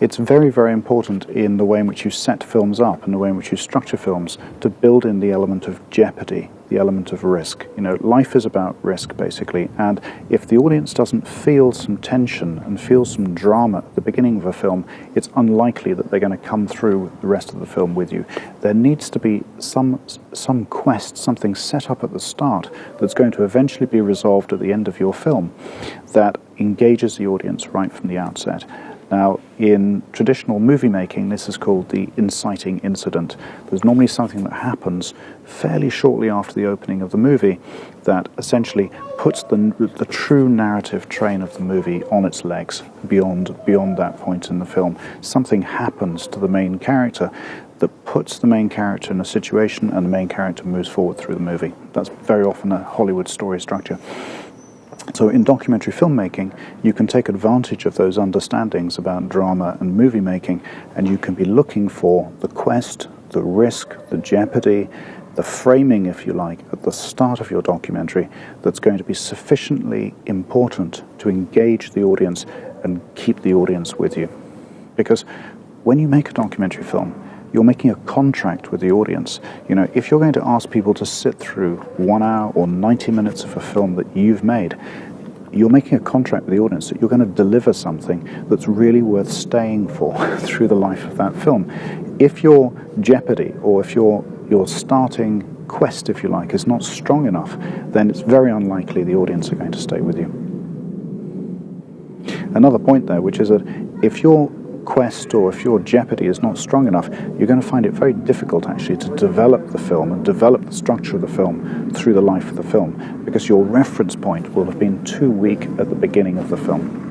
It's very, very important in the way in which you set films up and the way in which you structure films to build in the element of jeopardy, the element of risk. You know, life is about risk, basically, and if the audience doesn't feel some tension and feel some drama at the beginning of a film, it's unlikely that they're going to come through the rest of the film with you. There needs to be some quest, something set up at the start that's going to eventually be resolved at the end of your film that engages the audience right from the outset. Now, in traditional movie making, this is called the inciting incident. There's normally something that happens fairly shortly after the opening of the movie that essentially puts the true narrative train of the movie on its legs beyond that point in the film. Something happens to the main character that puts the main character in a situation and the main character moves forward through the movie. That's very often a Hollywood story structure. So in documentary filmmaking, you can take advantage of those understandings about drama and movie making, and you can be looking for the quest, the risk, the jeopardy, the framing, if you like, at the start of your documentary that's going to be sufficiently important to engage the audience and keep the audience with you. Because when you make a documentary film, you're making a contract with the audience. You know, if you're going to ask people to sit through 1 hour or 90 minutes of a film that you've made, you're making a contract with the audience that you're going to deliver something that's really worth staying for through the life of that film. If your jeopardy or if your starting quest, if you like, is not strong enough, then it's very unlikely the audience are going to stay with you. Another point there, which is that if your quest or if your jeopardy is not strong enough, you're going to find it very difficult actually to develop the film and develop the structure of the film through the life of the film, because your reference point will have been too weak at the beginning of the film.